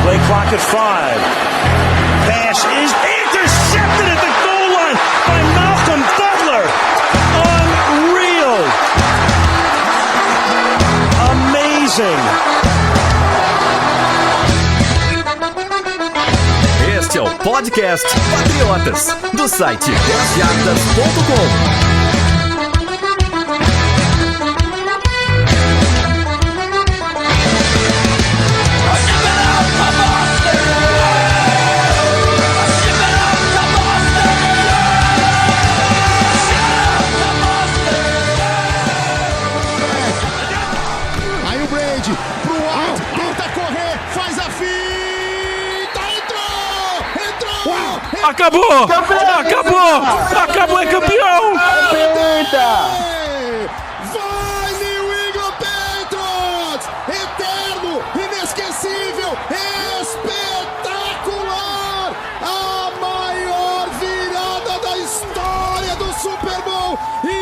Play clock at 5. Pass is intercepted at the goal line by Malcolm Butler. Unreal. Amazing. Este é o podcast Patriotas, do site grosseardas.com. Acabou! Acabou, é campeão! Vai, New England Patriots! Eterno, inesquecível, espetacular! A maior virada da história do Super Bowl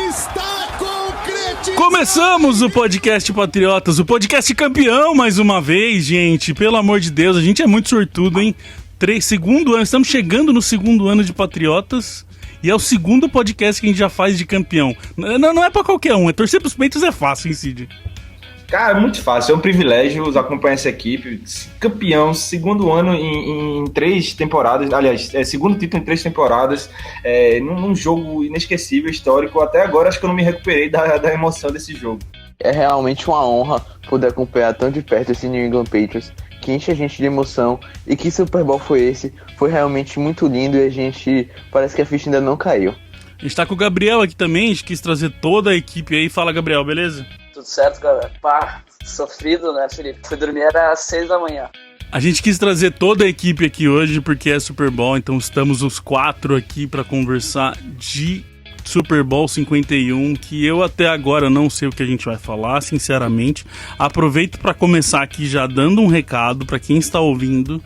está concretizada! Começamos o podcast Patriotas, o podcast campeão mais uma vez, gente. Pelo amor de Deus, a gente é muito sortudo, hein? Segundo ano, estamos chegando no segundo ano de Patriotas e é o segundo podcast que a gente já faz de campeão. Não é pra qualquer um, torcer pros peitos é fácil, hein, Cid? Cara, é muito fácil, é um privilégio acompanhar essa equipe. Campeão, segundo ano em 3 temporadas, aliás, segundo título em 3 temporadas, num jogo inesquecível, histórico. Até agora acho que eu não me recuperei da emoção desse jogo. É realmente uma honra poder acompanhar tão de perto esse New England Patriots, que enche a gente de emoção. E que Super Bowl foi esse? Foi realmente muito lindo e a gente parece que a ficha ainda não caiu. A gente tá com o Gabriel aqui também, a gente quis trazer toda a equipe aí. Fala, Gabriel, beleza? Tudo certo, galera? Pá, sofrido, né, Felipe? Fui dormir, era às 6 da manhã. A gente quis trazer toda a equipe aqui hoje porque é Super Bowl, então estamos os 4 aqui pra conversar de Super Bowl 51, que eu até agora não sei o que a gente vai falar, sinceramente. Aproveito para começar aqui já dando um recado para quem está ouvindo.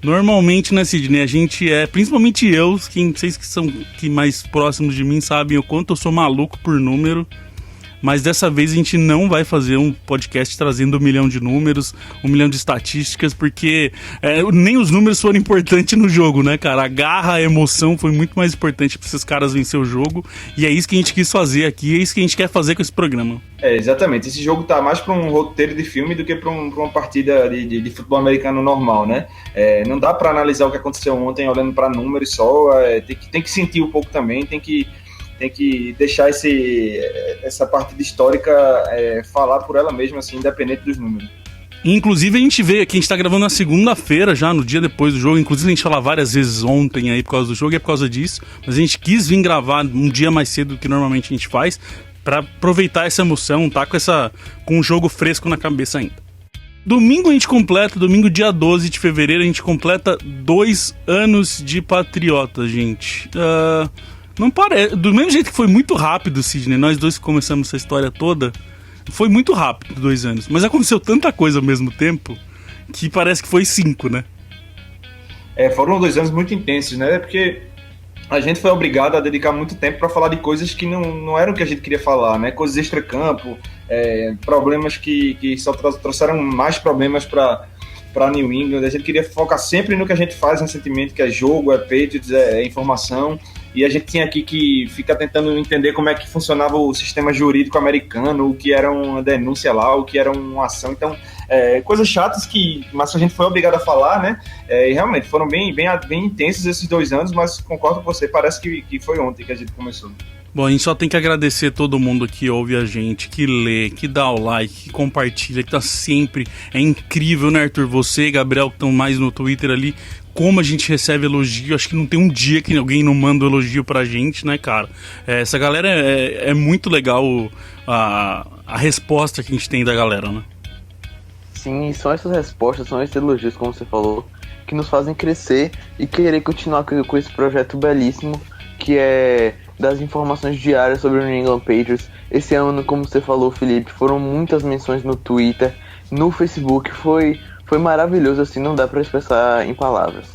Normalmente, né, Sidney, a gente principalmente eu, vocês que são mais próximos de mim sabem o quanto eu sou maluco por número. Mas dessa vez a gente não vai fazer um podcast trazendo 1 milhão de números, 1 milhão de estatísticas, porque nem os números foram importantes no jogo, né, cara? A garra, a emoção foi muito mais importante para esses caras vencer o jogo, e é isso que a gente quis fazer aqui, é isso que a gente quer fazer com esse programa. Exatamente. Esse jogo tá mais para um roteiro de filme do que para uma partida de futebol americano normal, né? Não dá para analisar o que aconteceu ontem olhando para números só, tem que sentir um pouco também, tem que deixar essa partida histórica falar por ela mesma, assim, independente dos números. Inclusive a gente veio aqui, a gente tá gravando na segunda-feira já, no dia depois do jogo. Inclusive a gente falou várias vezes ontem aí por causa do jogo e é por causa disso. Mas a gente quis vir gravar um dia mais cedo do que normalmente a gente faz, pra aproveitar essa emoção, tá com o jogo fresco na cabeça ainda. Domingo dia 12 de fevereiro, a gente completa 2 anos de Patriota, gente. Não parece. Do mesmo jeito que foi muito rápido, Sidney, nós dois que começamos essa história toda, foi muito rápido 2 anos. Mas aconteceu tanta coisa ao mesmo tempo que parece que foi 5, né? Foram 2 anos muito intensos, né? Porque a gente foi obrigado a dedicar muito tempo para falar de coisas que não eram o que a gente queria falar, né? Coisas extra-campo, problemas que só trouxeram mais problemas para New England. A gente queria focar sempre no que a gente faz recentemente, que é jogo, é Patriots, é informação. E a gente tinha aqui que ficar tentando entender como é que funcionava o sistema jurídico americano, o que era uma denúncia lá, o que era uma ação. Então, coisas chatas mas a gente foi obrigado a falar, né? E realmente foram bem intensos esses 2 anos, mas concordo com você, parece que foi ontem que a gente começou. Bom, a gente só tem que agradecer todo mundo que ouve a gente, que lê, que dá o like, que compartilha, que tá sempre. É incrível, né, Arthur? Você e Gabriel que estão mais no Twitter ali, como a gente recebe elogio. Acho que não tem um dia que alguém não manda um elogio pra gente, né, cara? Essa galera é muito legal a resposta que a gente tem da galera, né? Sim, são essas respostas, são esses elogios, como você falou, que nos fazem crescer e querer continuar com esse projeto belíssimo, que é das informações diárias sobre o New England Patriots. Esse ano, como você falou, Felipe, foram muitas menções no Twitter, no Facebook, foi maravilhoso, assim, não dá pra expressar em palavras.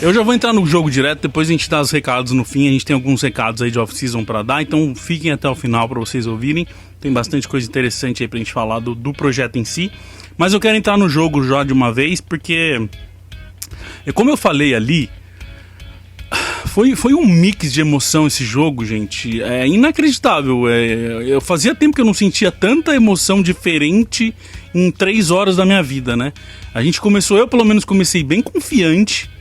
Eu já vou entrar no jogo direto, depois a gente dá os recados no fim. A gente tem alguns recados aí de off-season pra dar, então fiquem até o final pra vocês ouvirem. Tem bastante coisa interessante aí pra gente falar do projeto em si. Mas eu quero entrar no jogo já de uma vez, porque, como eu falei ali, foi um mix de emoção esse jogo, gente. É inacreditável. Eu fazia tempo que eu não sentia tanta emoção diferente em 3 horas da minha vida, né? A gente começou, eu pelo menos comecei bem confiante.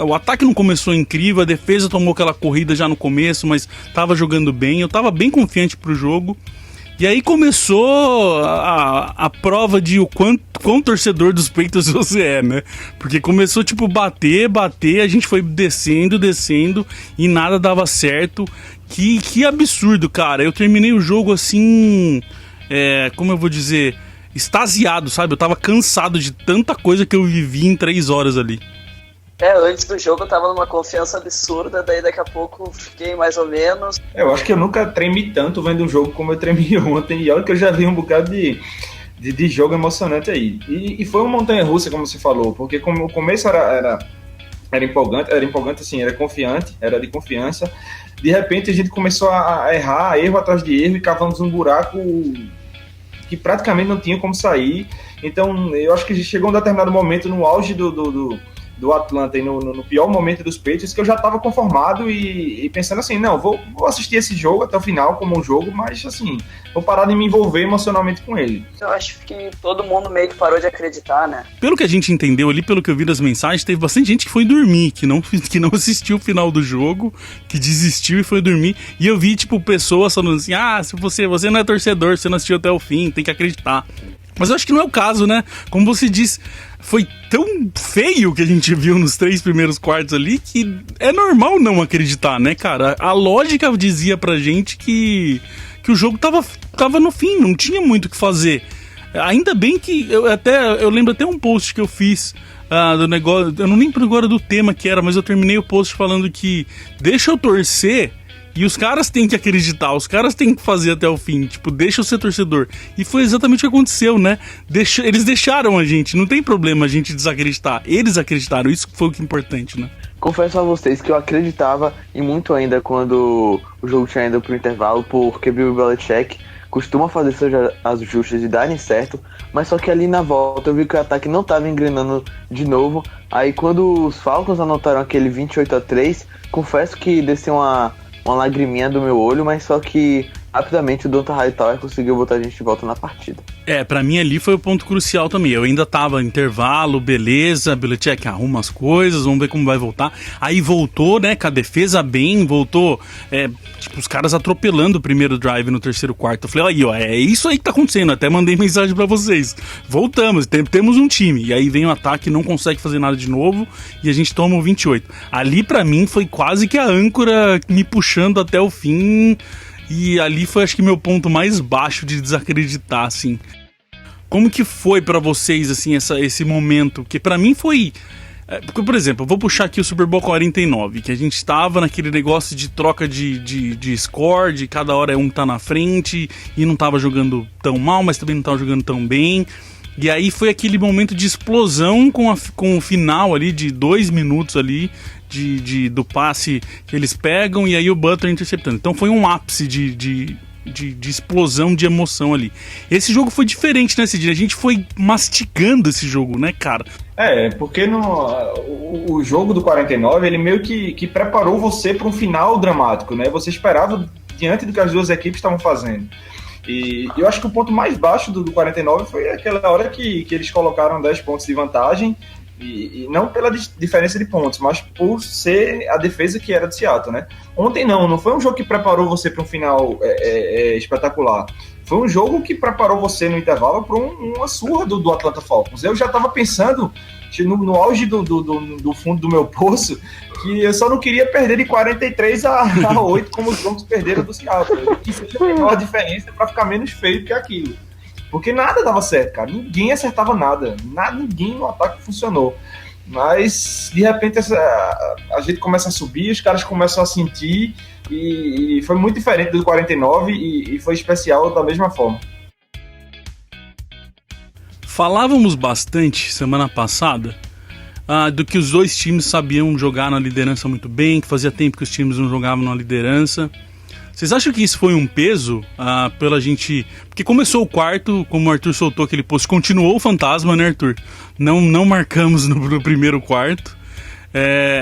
O ataque não começou incrível, a defesa tomou aquela corrida já no começo, mas tava jogando bem, eu tava bem confiante pro jogo. E aí começou a prova de o quão torcedor dos Patriots você é, né? Porque começou, tipo, bater, a gente foi descendo e nada dava certo. Que absurdo, cara. Eu terminei o jogo assim, como eu vou dizer, extasiado, sabe? Eu tava cansado de tanta coisa que eu vivi em 3 horas ali. Antes do jogo eu tava numa confiança absurda, daí daqui a pouco fiquei mais ou menos. Eu acho que eu nunca tremi tanto vendo um jogo como eu tremi ontem, e olha que eu já vi um bocado de jogo emocionante aí. E foi uma montanha-russa, como você falou, porque como o começo era empolgante assim, era de confiança. De repente a gente começou a errar, erro atrás de erro, e cavamos um buraco que praticamente não tinha como sair. Então eu acho que chegou um determinado momento no auge do Atlanta e no pior momento dos Patriots, que eu já estava conformado e pensando assim, não, vou assistir esse jogo até o final como um jogo, mas assim, vou parar de me envolver emocionalmente com ele. Eu acho que todo mundo meio que parou de acreditar, né? Pelo que a gente entendeu ali, pelo que eu vi das mensagens, teve bastante gente que foi dormir, que não assistiu o final do jogo, que desistiu e foi dormir. E eu vi, tipo, pessoas falando assim, se você não é torcedor, você não assistiu até o fim, tem que acreditar. Mas eu acho que não é o caso, né? Como você disse, foi tão feio que a gente viu nos 3 primeiros quartos ali que é normal não acreditar, né, cara? A lógica dizia pra gente que o jogo tava no fim, não tinha muito o que fazer. Ainda bem que eu lembro até um post que eu fiz do negócio, eu não lembro agora do tema que era, mas eu terminei o post falando que deixa eu torcer. E os caras têm que acreditar, os caras têm que fazer até o fim, tipo, deixa eu ser torcedor. E foi exatamente o que aconteceu, né? Eles deixaram a gente, não tem problema a gente desacreditar. Eles acreditaram, isso foi o que é importante, né? Confesso a vocês que eu acreditava e muito ainda quando o jogo tinha ido pro intervalo, porque Bill Belichick costuma fazer seus ajustes e darem certo, mas só que ali na volta eu vi que o ataque não estava engrenando de novo. Aí quando os Falcons anotaram aquele 28-3, confesso que desceu uma lagriminha do meu olho, mas só que rapidamente o Donta Hightower conseguiu botar a gente de volta na partida. Pra mim ali foi o ponto crucial também. Eu ainda tava em intervalo, beleza, Belichick arruma as coisas, vamos ver como vai voltar. Aí voltou, né, com a defesa bem, voltou, tipo, os caras atropelando o primeiro drive no terceiro quarto. Eu falei, aí, ó, é isso aí que tá acontecendo. Até mandei mensagem pra vocês. Voltamos, temos um time. E aí vem o ataque, não consegue fazer nada de novo, e a gente toma o 28. Ali pra mim foi quase que a âncora me puxando até o fim. E ali foi, acho que, meu ponto mais baixo de desacreditar, assim. Como que foi pra vocês, assim, esse momento? Porque pra mim foi... Porque, por exemplo, eu vou puxar aqui o Super Bowl 49, que a gente tava naquele negócio de troca de score, de cada hora um tá na frente, e não tava jogando tão mal, mas também não tava jogando tão bem. E aí foi aquele momento de explosão com o final ali de 2 minutos ali, do passe que eles pegam, e aí o Butler interceptando. Então foi um ápice de explosão de emoção ali. Esse jogo foi diferente, né, Cidinha? A gente foi mastigando esse jogo, né, cara? Porque o jogo do 49, ele meio que preparou você para um final dramático, né? Você esperava diante do que as duas equipes estavam fazendo. E eu acho que o ponto mais baixo do 49 foi aquela hora que eles colocaram 10 pontos de vantagem, e não pela diferença de pontos, mas por ser a defesa que era de Seattle, né? Ontem não foi um jogo que preparou você para um final espetacular. Foi um jogo que preparou você no intervalo para uma surra do Atlanta Falcons. Eu já estava pensando, no auge do fundo do meu poço, que eu só não queria perder de 43-8 como os Broncos perderam do Seattle. Que seja a menor diferença para ficar menos feio que aquilo. Porque nada dava certo, cara. Ninguém acertava nada. Ninguém no ataque funcionou. Mas, de repente, a gente começa a subir, os caras começam a sentir, e foi muito diferente do 49 e foi especial da mesma forma. Falávamos bastante semana passada do que os dois times sabiam jogar na liderança muito bem, que fazia tempo que os times não jogavam na liderança. Vocês acham que isso foi um peso pela gente... Porque começou o quarto, como o Arthur soltou aquele post, continuou o fantasma, né, Arthur? Não marcamos no primeiro quarto.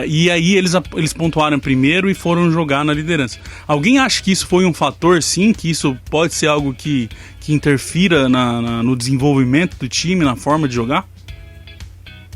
E aí eles pontuaram primeiro e foram jogar na liderança. Alguém acha que isso foi um fator, sim? Que isso pode ser algo que interfira no desenvolvimento do time, na forma de jogar?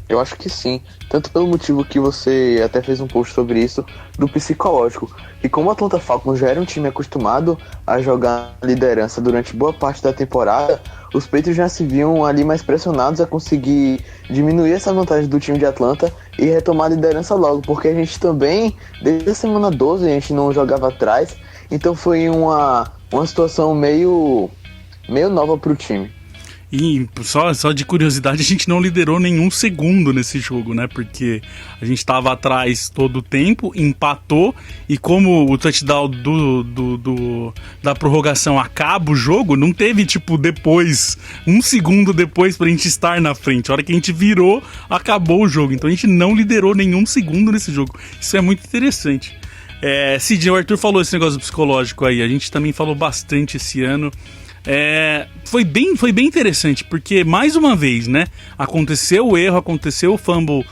Eu acho que sim, tanto pelo motivo que você até fez um post sobre isso, do psicológico. E como o Atlanta Falcons já era um time acostumado a jogar liderança durante boa parte da temporada, os Patriots já se viam ali mais pressionados a conseguir diminuir essa vantagem do time de Atlanta e retomar a liderança logo, porque a gente também, desde a semana 12, a gente não jogava atrás, então foi uma situação meio nova pro time. E só de curiosidade, a gente não liderou nenhum segundo nesse jogo, né? Porque a gente estava atrás todo o tempo, empatou, e como o touchdown da prorrogação acaba o jogo, não teve, depois, um segundo depois pra gente estar na frente. A hora que a gente virou, acabou o jogo. Então a gente não liderou nenhum segundo nesse jogo. Isso é muito interessante. Cid, o Arthur falou esse negócio psicológico aí, a gente também falou bastante esse ano. Foi bem interessante, porque mais uma vez, né, aconteceu o erro, aconteceu o fumble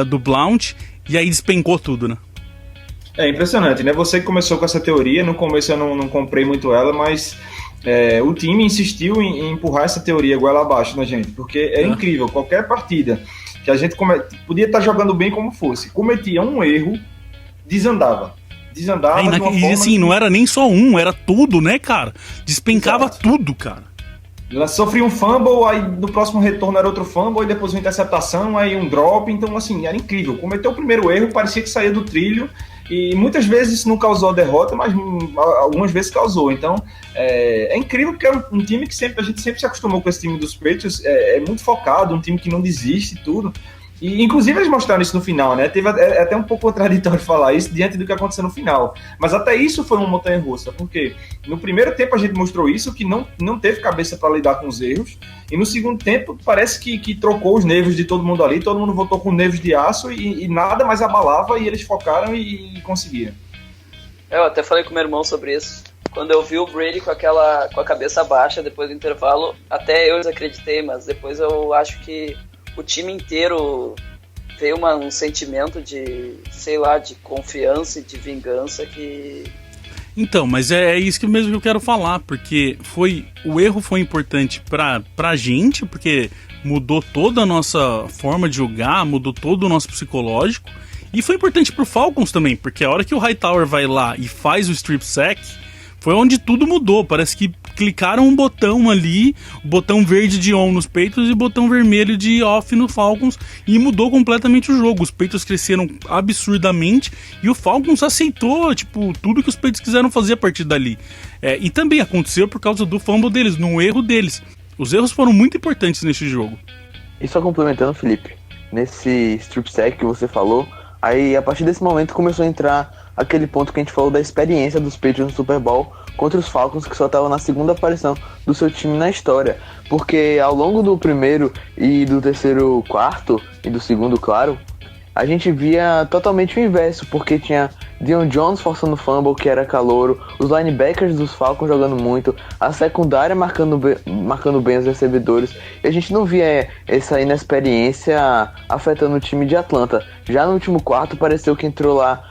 do Blount, e aí despencou tudo, né? É impressionante, né? Você que começou com essa teoria, no começo eu não comprei muito ela, mas o time insistiu em empurrar essa teoria goela abaixo na gente, porque é incrível, qualquer partida que a gente podia estar jogando bem como fosse, cometia um erro, desandava de uma forma... E assim, não era nem só era tudo, né, cara? Despencava Exato. Tudo, cara. Ela sofria um fumble, aí no próximo retorno era outro fumble, aí depois uma interceptação, aí um drop, então assim, era incrível. Cometeu o primeiro erro, parecia que saía do trilho, e muitas vezes isso não causou a derrota, mas algumas vezes causou. Então, é incrível porque é um time que a gente sempre se acostumou com esse time dos Patriots, é muito focado, um time que não desiste e tudo. E, inclusive, eles mostraram isso no final, né? É até um pouco contraditório falar isso diante do que aconteceu no final. Mas até isso foi uma montanha-russa, porque no primeiro tempo a gente mostrou isso, que não teve cabeça para lidar com os erros, e no segundo tempo parece que trocou os nervos de todo mundo ali, todo mundo voltou com nervos de aço e nada mais abalava, e eles focaram e conseguiram. Eu até falei com meu irmão sobre isso. Quando eu vi o Brady com a cabeça baixa depois do intervalo, até eu desacreditei, mas depois eu acho que o time inteiro veio um sentimento de, sei lá, de confiança e de vingança que... Então, mas é isso mesmo que eu quero falar, porque o erro foi importante pra gente, porque mudou toda a nossa forma de jogar, mudou todo o nosso psicológico, e foi importante pro Falcons também, porque a hora que o Hightower vai lá e faz o strip sack, foi onde tudo mudou. Parece que clicaram um botão ali, o botão verde de on nos Patriots e o botão vermelho de off no Falcons, e mudou completamente o jogo. Os Patriots cresceram absurdamente e o Falcons aceitou, tudo que os Patriots quiseram fazer a partir dali. E também aconteceu por causa do fumble deles, no erro deles. Os erros foram muito importantes nesse jogo. E só complementando, Felipe, nesse strip sack que você falou, aí a partir desse momento começou a entrar aquele ponto que a gente falou da experiência dos Patriots no Super Bowl contra os Falcons, que só estavam na segunda aparição do seu time na história. Porque ao longo do primeiro e do terceiro quarto, e do segundo, claro, a gente via totalmente o inverso, porque tinha Dion Jones forçando fumble, que era calouro, os linebackers dos Falcons jogando muito, a secundária marcando bem os recebedores, e a gente não via essa inexperiência afetando o time de Atlanta. Já no último quarto pareceu que entrou lá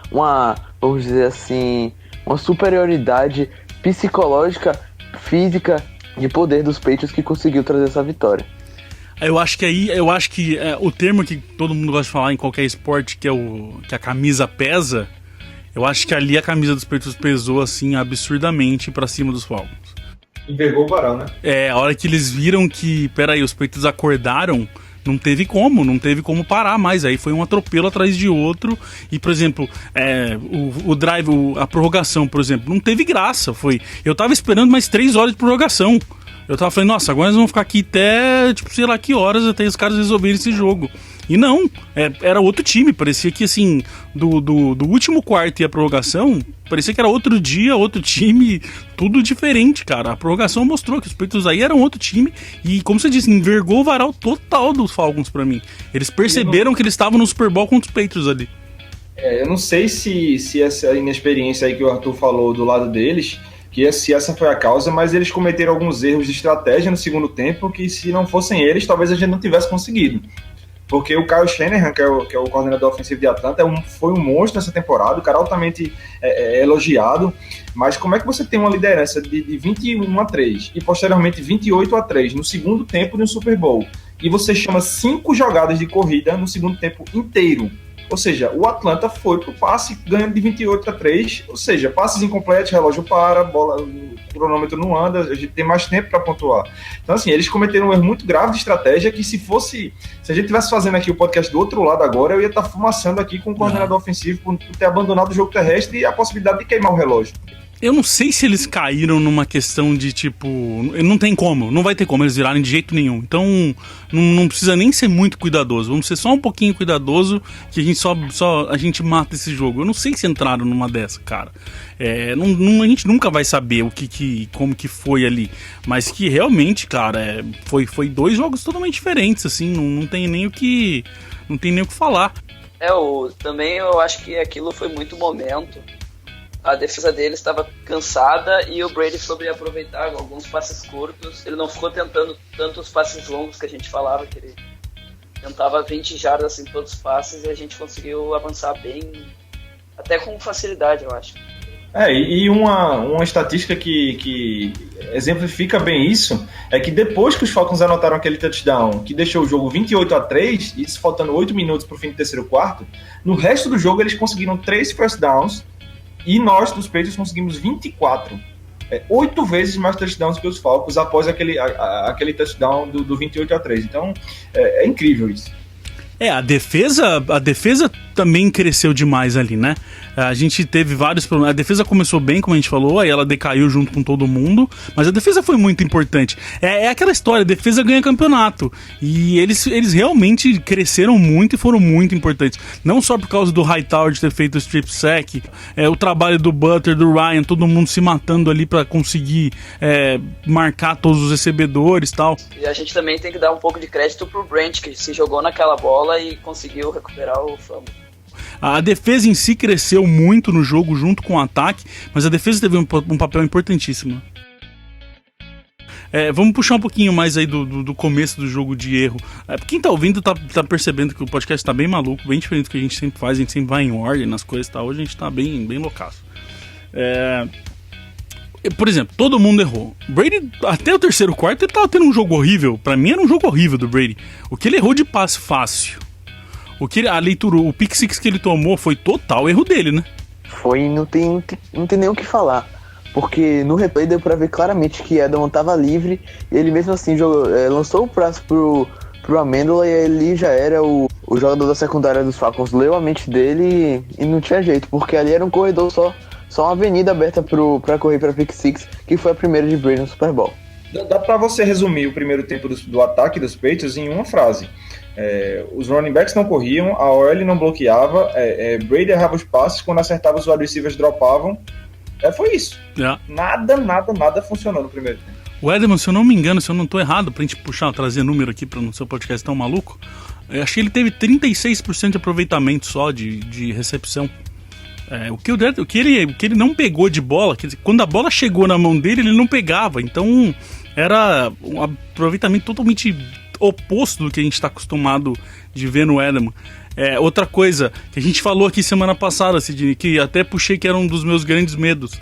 vamos dizer assim, uma superioridade psicológica, física, de poder dos Patriots que conseguiu trazer essa vitória. Eu acho que o termo que todo mundo gosta de falar em qualquer esporte, que a camisa pesa, eu acho que ali a camisa dos Patriots pesou assim absurdamente pra cima dos Falcons. Envergou o varal, né? A hora que eles viram que, peraí, os Patriots acordaram, não teve como parar mais. Aí foi um atropelo atrás de outro. E, por exemplo, o drive, a prorrogação, por exemplo, não teve graça. Eu tava esperando mais 3 horas de prorrogação. Eu tava falando, nossa, agora nós vamos ficar aqui até, sei lá que horas, até os caras resolverem esse jogo. E não, era outro time, parecia que assim, do último quarto e a prorrogação, parecia que era outro dia, outro time, tudo diferente, cara. A prorrogação mostrou que os Patriots aí eram outro time e, como você disse, envergou o varal total dos Falcons pra mim. Eles perceberam que eles estavam no Super Bowl contra os Patriots ali. Eu não sei se essa inexperiência aí que o Arthur falou do lado deles, que se essa foi a causa, mas eles cometeram alguns erros de estratégia no segundo tempo que, se não fossem eles, talvez a gente não tivesse conseguido. Porque o Kyle Shanahan, que é o coordenador ofensivo de Atlanta, foi um monstro nessa temporada, o cara altamente elogiado, mas como é que você tem uma liderança de 21-3 e posteriormente 28-3 no segundo tempo de um Super Bowl, e você chama 5 jogadas de corrida no segundo tempo inteiro? Ou seja, o Atlanta foi pro passe ganhando de 28-3, ou seja, passes incompletos, relógio para, bola, o cronômetro não anda, a gente tem mais tempo para pontuar. Então, assim, eles cometeram um erro muito grave de estratégia que, se a gente estivesse fazendo aqui o podcast do outro lado agora, eu ia estar fumaçando aqui com o coordenador ofensivo por ter abandonado o jogo terrestre e a possibilidade de queimar o relógio. Eu não sei se eles caíram numa questão de tipo, não tem como, não vai ter como eles virarem de jeito nenhum. Então não precisa nem ser muito cuidadoso. Vamos ser só um pouquinho cuidadoso que a gente só a gente mata esse jogo. Eu não sei se entraram numa dessa, cara. A gente nunca vai saber como que foi ali. Mas que realmente, cara, foi 2 jogos totalmente diferentes, assim, não tem nem o que falar. Também eu acho que aquilo foi muito momento. A defesa dele estava cansada e o Brady soube aproveitar alguns passes curtos. Ele não ficou tentando tantos passes longos que a gente falava, que ele tentava 20 jardas em todos os passes, e a gente conseguiu avançar bem, até com facilidade, eu acho. E uma estatística que exemplifica bem isso é que depois que os Falcons anotaram aquele touchdown que deixou o jogo 28-3, isso faltando 8 minutos para o fim do terceiro quarto, no resto do jogo eles conseguiram 3 first downs, e nós, dos Patriots, conseguimos 24. 8 vezes mais touchdowns que os Falcons após aquele touchdown do 28-3. Então, é incrível isso. A defesa também cresceu demais ali, né? A gente teve vários problemas. A defesa começou bem, como a gente falou, aí ela decaiu junto com todo mundo, mas a defesa foi muito importante. É aquela história, a defesa ganha campeonato. E eles realmente cresceram muito e foram muito importantes. Não só por causa do Hightower de ter feito o strip sack, o trabalho do Butler, do Ryan, todo mundo se matando ali pra conseguir marcar todos os recebedores e tal. E a gente também tem que dar um pouco de crédito pro Brent, que se jogou naquela bola e conseguiu recuperar o fumble. A defesa em si cresceu muito no jogo junto com o ataque, mas a defesa teve um papel importantíssimo. Vamos puxar um pouquinho mais aí do começo do jogo de erro. Quem tá ouvindo tá percebendo que o podcast tá bem maluco, bem diferente do que a gente sempre faz, a gente sempre vai em ordem nas coisas e tal. Hoje a gente tá bem loucaço. Por exemplo, todo mundo errou. Brady, até o terceiro quarto, ele tava tendo um jogo horrível. Pra mim era um jogo horrível do Brady. O que ele errou de passe fácil, a leitura, o pick six que ele tomou foi total erro dele, né? Não tem nem o que falar. Porque no replay deu pra ver claramente que Edelman tava livre e ele mesmo assim lançou o braço pro Amendola, e ele já era o jogador da secundária dos Falcons. Leu a mente dele e não tinha jeito, porque ali era um corredor só uma avenida aberta pra correr pra pick six, que foi a primeira de Brady no Super Bowl. Dá pra você resumir o primeiro tempo do ataque dos Patriots em uma frase. Os running backs não corriam, a OL não bloqueava, Brady errava os passes, quando acertava os wide receivers dropavam. Foi isso. Nada funcionou no primeiro tempo. O Edelman, se eu não me engano, se eu não tô errado, pra gente trazer número aqui pra não ser um podcast tão maluco, eu achei que ele teve 36% de aproveitamento só de recepção. O que ele não pegou de bola, quer dizer, quando a bola chegou na mão dele, ele não pegava. Então era um aproveitamento totalmente oposto do que a gente está acostumado de ver no Edelman. Outra coisa que a gente falou aqui semana passada, Sidney, que até puxei que era um dos meus grandes medos: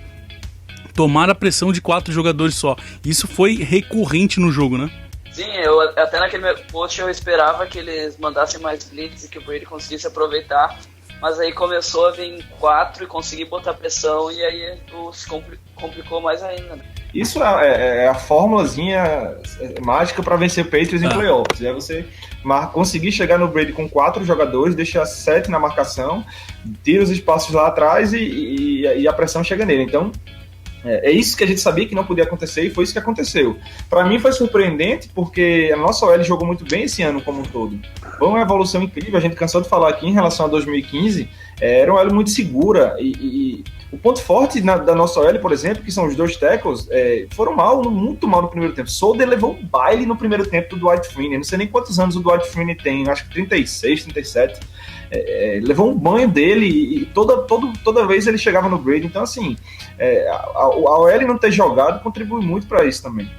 tomar a pressão de 4 jogadores só. Isso foi recorrente no jogo, né? Sim, eu até naquele post eu esperava que eles mandassem mais blitz e que o Brady conseguisse aproveitar. Mas aí começou a vir 4 e conseguir botar pressão, e aí se complicou mais ainda, né? Isso é a formulazinha mágica para vencer Patriots em playoffs. É você conseguir chegar no Brady com 4 jogadores, deixar 7 na marcação, tira os espaços lá atrás e a pressão chega nele. Então, É isso que a gente sabia que não podia acontecer e foi isso que aconteceu. Para mim foi surpreendente porque a nossa OL jogou muito bem esse ano como um todo. Foi uma evolução incrível, a gente cansou de falar aqui em relação a 2015, era uma OL muito segura e o ponto forte da nossa OL, por exemplo, que são os 2 tackles, foram muito mal no primeiro tempo. Solder levou um baile no primeiro tempo do Dwight Freeney, não sei nem quantos anos o Dwight Freeney tem, acho que 36, 37. Levou um banho dele e toda vez ele chegava no Brady. Então, assim, a OL não ter jogado contribui muito para isso também.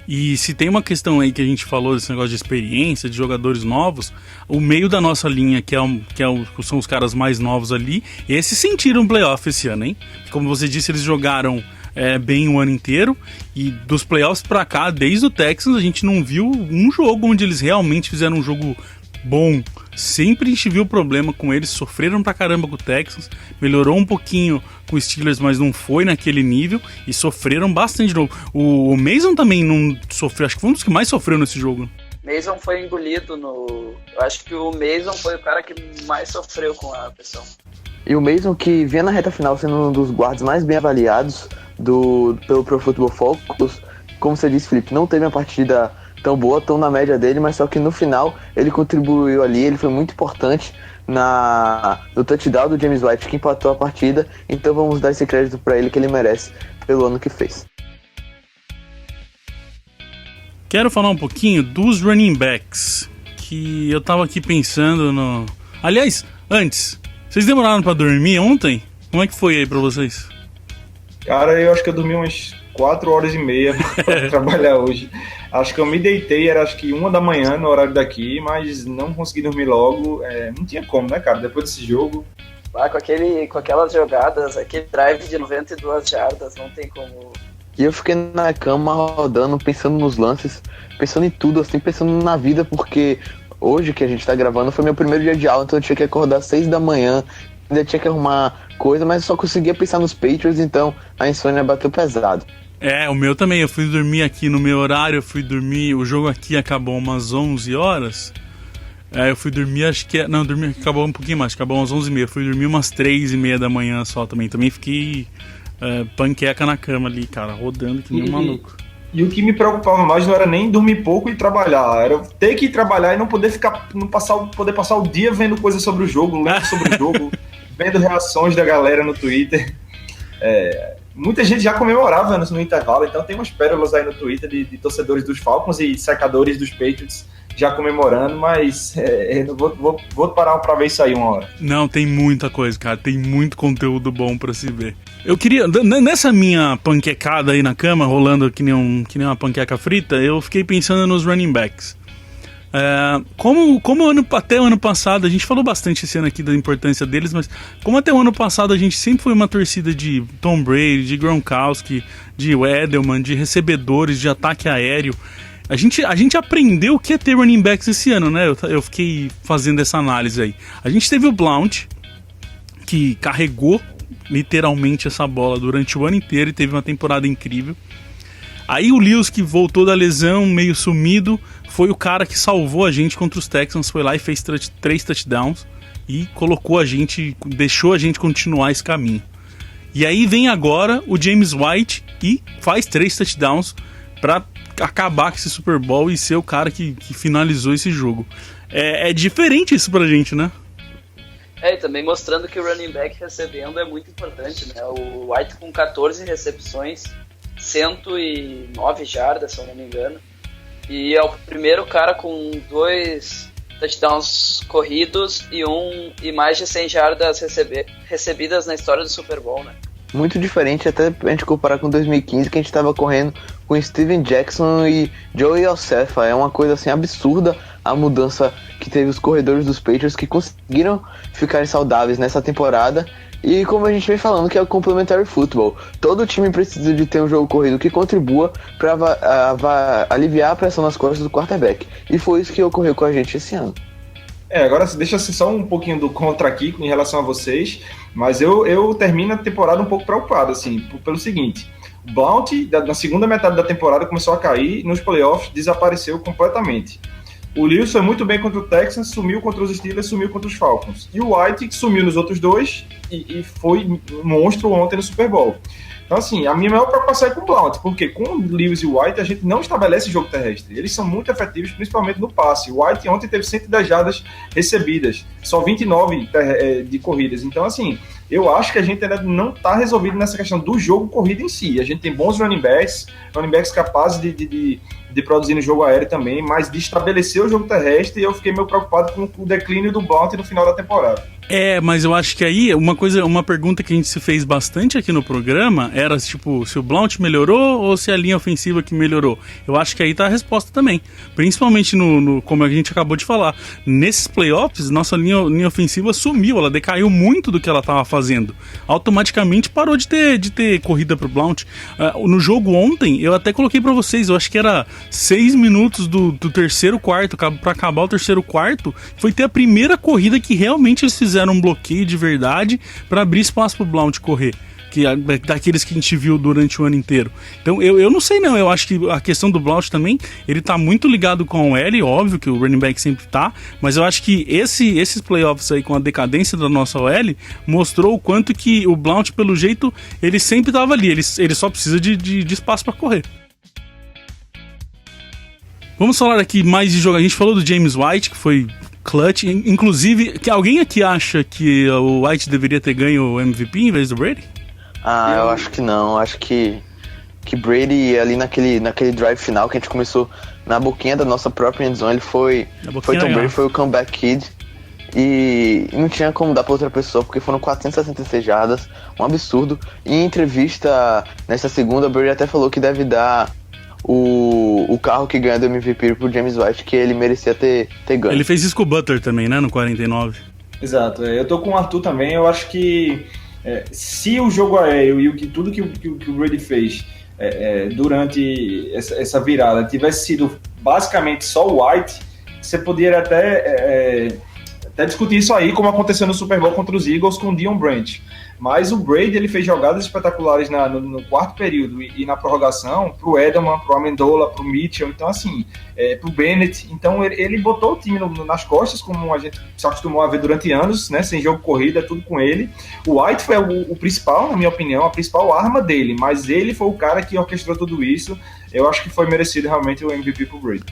E se tem uma questão aí que a gente falou desse negócio de experiência, de jogadores novos, o meio da nossa linha, são os caras mais novos ali, esses sentiram playoff esse ano, hein? Como você disse, eles jogaram bem o ano inteiro, e dos playoffs pra cá, desde o Texans, a gente não viu um jogo onde eles realmente fizeram um jogo bom. Sempre a gente viu problema com eles, sofreram pra caramba com o Texans, melhorou um pouquinho com os Steelers, mas não foi naquele nível, e sofreram bastante de novo. O Mason também não sofreu, acho que foi um dos que mais sofreu nesse jogo. Mason foi engolido no... Eu acho que o Mason foi o cara que mais sofreu com a pressão. E o Mason, que vinha na reta final sendo um dos guardas mais bem avaliados pelo Pro Football Focus, como você disse, Felipe, não teve uma partida tão boa, tão na média dele, mas só que no final ele contribuiu ali, ele foi muito importante no touchdown do James White, que empatou a partida. Então vamos dar esse crédito para ele que ele merece pelo ano que fez. Quero falar um pouquinho dos running backs, que eu tava aqui pensando no... Aliás, antes, vocês demoraram pra dormir ontem? Como é que foi aí pra vocês? Cara, eu acho que eu dormi umas 4h30 para trabalhar hoje. Acho que eu me deitei, era acho que 1 da manhã no horário daqui, mas não consegui dormir logo. Não tinha como, né, cara? Depois desse jogo... Com aquelas jogadas, aquele drive de 92 jardas, não tem como... E eu fiquei na cama rodando, pensando nos lances, pensando em tudo, assim, pensando na vida, porque hoje que a gente tá gravando foi meu primeiro dia de aula, então eu tinha que acordar às 6 da manhã, ainda tinha que arrumar coisa, mas eu só conseguia pensar nos Patriots, então a insônia bateu pesado. O meu também, eu fui dormir aqui no meu horário, o jogo aqui acabou umas 11 horas, eu fui dormir, acabou um pouquinho mais, acabou umas 11h30, fui dormir umas 3h30 da manhã só também fiquei panqueca na cama ali, cara, rodando que nem um maluco. E o que me preocupava mais não era nem dormir pouco e trabalhar, era ter que ir trabalhar e não poder poder passar o dia vendo coisas sobre o jogo, lendo sobre o jogo, vendo reações da galera no Twitter. Muita gente já comemorava no intervalo, então tem umas pérolas aí no Twitter de torcedores dos Falcons e secadores dos Patriots já comemorando, mas vou parar pra ver isso aí uma hora. Não, tem muita coisa, cara, tem muito conteúdo bom pra se ver. Eu queria, nessa minha panquecada aí na cama, rolando que nem uma panqueca frita, eu fiquei pensando nos running backs. Até o ano passado, a gente falou bastante esse ano aqui da importância deles, mas como até o ano passado a gente sempre foi uma torcida de Tom Brady, de Gronkowski, de Edelman, de recebedores, de ataque aéreo, a gente aprendeu o que é ter running backs esse ano, né? Eu fiquei fazendo essa análise aí. A gente teve o Blount, que carregou literalmente essa bola durante o ano inteiro e teve uma temporada incrível. Aí o Lewis, que voltou da lesão, meio sumido, foi o cara que salvou a gente contra os Texans, foi lá e fez 3 touchdowns e deixou a gente continuar esse caminho. E aí vem agora o James White e faz 3 touchdowns para acabar com esse Super Bowl e ser o cara que finalizou esse jogo. É diferente isso pra gente, né? E também mostrando que o running back recebendo é muito importante, né? O White com 14 recepções, 109 jardas, se eu não me engano. E é o primeiro cara com 2 touchdowns corridos e mais de 100 jardas recebidas na história do Super Bowl, né? Muito diferente até a gente comparar com 2015, que a gente estava correndo com Steven Jackson e Joey Osefa. É uma coisa assim absurda a mudança que teve os corredores dos Patriots, que conseguiram ficar saudáveis nessa temporada. E como a gente vem falando, que é o complementary football. Todo time precisa de ter um jogo corrido que contribua para aliviar a pressão nas costas do quarterback. E foi isso que ocorreu com a gente esse ano. Agora deixa só um pouquinho do contra aqui em relação a vocês, mas eu termino a temporada um pouco preocupado, assim, pelo seguinte: o Blount, na segunda metade da temporada, começou a cair, nos playoffs desapareceu completamente. O Lewis foi muito bem contra o Texans, sumiu contra os Steelers, sumiu contra os Falcons. E o White sumiu nos outros dois e foi um monstro ontem no Super Bowl. Então, assim, a minha maior preocupação é com o Blount, porque com o Lewis e o White a gente não estabelece jogo terrestre. Eles são muito efetivos, principalmente no passe. O White ontem teve 110 jardas recebidas, só 29 de corridas. Então, assim, eu acho que a gente ainda não está resolvido nessa questão do jogo corrido em si. A gente tem bons running backs capazes de produzir no jogo aéreo também, mas de estabelecer o jogo terrestre, e eu fiquei meio preocupado com o declínio do Blount no final da temporada. Mas eu acho que aí, uma pergunta que a gente se fez bastante aqui no programa era, tipo, se o Blount melhorou ou se a linha ofensiva que melhorou. Eu acho que aí tá a resposta também. Principalmente como a gente acabou de falar. Nesses playoffs, nossa linha ofensiva sumiu, ela decaiu muito do que ela tava fazendo. Automaticamente parou de ter corrida pro Blount. No jogo ontem, eu até coloquei pra vocês, eu acho que era 6 minutos do terceiro quarto, pra acabar o terceiro quarto, foi ter a primeira corrida que realmente eles fizeram um bloqueio de verdade para abrir espaço pro Blount correr, que é daqueles que a gente viu durante o ano inteiro. Então eu não sei não, eu acho que a questão do Blount também, ele tá muito ligado com o L, óbvio que o running back sempre tá, mas eu acho que esses playoffs aí com a decadência da nossa OL mostrou o quanto que o Blount, pelo jeito, ele sempre tava ali, ele só precisa de espaço para correr. Vamos falar aqui mais de jogo. A gente falou do James White, que foi clutch. Inclusive, que alguém aqui acha que o White deveria ter ganho o MVP em vez do Brady? Eu acho que não. Acho que Brady ali naquele drive final que a gente começou na boquinha da nossa própria endzone, ele foi Tom Brady, foi o comeback kid. E não tinha como dar pra outra pessoa, porque foram 466 jardas, um absurdo. E em entrevista nessa segunda, Brady até falou que deve dar o carro que ganha do MVP pro James White, que ele merecia ter ganho. Ele fez isso com o Butler também, né, no 49. Exato, eu tô com o Arthur também. Eu acho que se o jogo aéreo e tudo que o Brady fez durante essa virada tivesse sido basicamente só o White, você poderia até discutir isso aí, como aconteceu no Super Bowl contra os Eagles com o Dion Branch. Mas o Brady, ele fez jogadas espetaculares no quarto período e na prorrogação pro Edelman, pro Amendola, pro Mitchell, então assim, pro Bennett. Então ele botou o time nas costas, como a gente se acostumou a ver durante anos, né, sem jogo corrida, tudo com ele. O White foi o principal, na minha opinião, a principal arma dele, mas ele foi o cara que orquestrou tudo isso. Eu acho que foi merecido realmente o MVP pro Brady.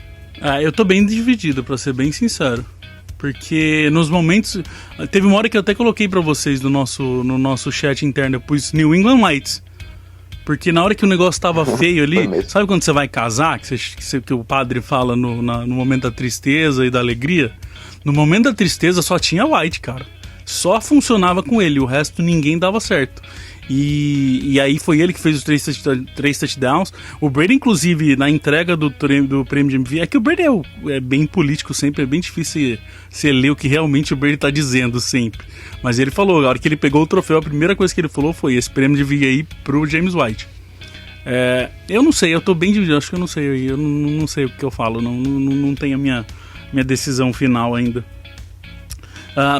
Eu tô bem dividido, pra ser bem sincero. Porque nos momentos... Teve uma hora que eu até coloquei pra vocês no nosso chat interno, eu pus New England Lights. Porque na hora que o negócio tava feio ali, sabe quando você vai casar, que o padre fala no momento da tristeza e da alegria? No momento da tristeza só tinha White, cara. Só funcionava com ele, o resto ninguém dava certo. E aí foi ele que fez os 3 touchdowns. O Brady, inclusive, na entrega do prêmio de MVP, é que o Brady é bem político sempre, é bem difícil você ler o que realmente o Brady tá dizendo sempre. Mas ele falou, a hora que ele pegou o troféu, a primeira coisa que ele falou foi: esse prêmio devia ir pro James White. Eu não sei, eu tô bem dividido, acho que eu não sei, eu não sei o que eu falo, não tenho a minha decisão final ainda.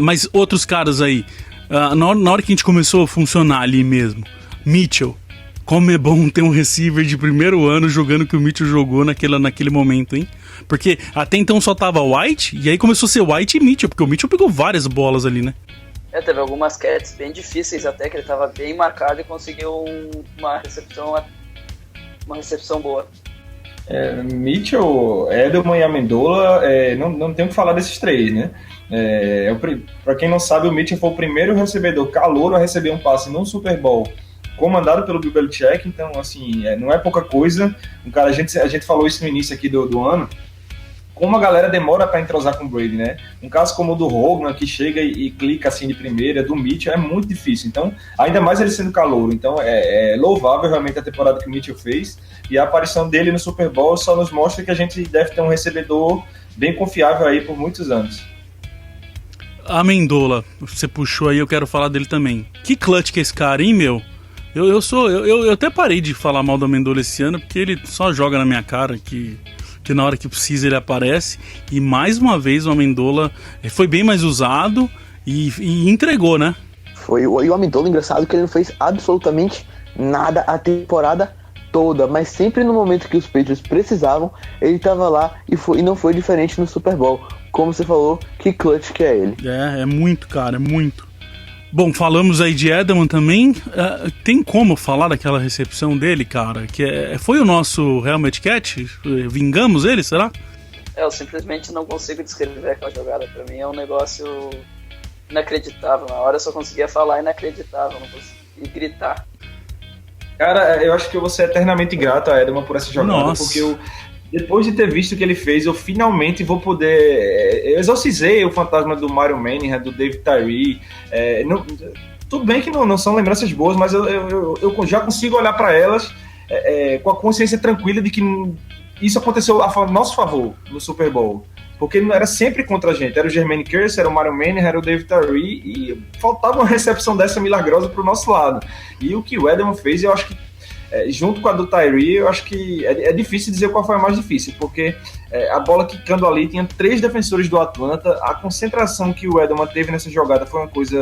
Mas outros caras aí, na hora que a gente começou a funcionar ali mesmo, Mitchell, como é bom ter um receiver de primeiro ano jogando o que o Mitchell jogou naquele momento, hein? Porque até então só tava White, e aí começou a ser White e Mitchell, porque o Mitchell pegou várias bolas ali, né? Teve algumas catches bem difíceis até, que ele tava bem marcado e conseguiu uma recepção boa. Mitchell, Edelman e Amendola, não tem o que falar desses três, né? Para quem não sabe, o Mitchell foi o primeiro recebedor calouro a receber um passe num Super Bowl comandado pelo Bill Belichick, então assim, não é pouca coisa. A gente falou isso no início aqui do ano, como a galera demora para entrosar com o Brady, né? Um caso como o do Hogan, que chega e clica assim de primeira, do Mitchell, é muito difícil. Então, ainda mais ele sendo calouro. Então, é louvável realmente a temporada que o Mitchell fez, e a aparição dele no Super Bowl só nos mostra que a gente deve ter um recebedor bem confiável aí por muitos anos. Amendola, você puxou aí, eu quero falar dele também. Que clutch que é esse cara, hein, meu? Eu até parei de falar mal do Amendola esse ano, porque ele só joga na minha cara que na hora que precisa ele aparece, e mais uma vez o Amendola foi bem mais usado e entregou, né? E o Amendola, engraçado que ele não fez absolutamente nada a temporada toda, mas sempre no momento que os Patriots precisavam, ele estava lá e não foi diferente no Super Bowl. Como você falou, que clutch que é ele. É muito, cara, é muito. Bom, falamos aí de Edelman também. Tem como falar daquela recepção dele, cara? Que foi o nosso Helmet Catch? Vingamos ele, será? Eu simplesmente não consigo descrever aquela jogada. Pra mim é um negócio inacreditável. Na hora eu só conseguia falar inacreditável, não conseguia gritar. Cara, eu acho que eu vou ser eternamente grato a Edelman por essa jogada. Nossa. Porque depois de ter visto o que ele fez, eu finalmente vou poder... Eu exorcizei o fantasma do Mario Manningham, do David Tyree. Tudo bem que não são lembranças boas, mas eu já consigo olhar para elas com a consciência tranquila de que isso aconteceu a nosso favor no Super Bowl. Porque não era sempre contra a gente. Era o Jermaine Kearse, era o Mario Manningham, era o David Tyree, e faltava uma recepção dessa milagrosa pro nosso lado. E o que o Edelman fez, eu acho que, junto com a do Tyree, eu acho que é difícil dizer qual foi a mais difícil, porque a bola quicando ali, tinha 3 defensores do Atlanta, a concentração que o Edelman teve nessa jogada foi uma coisa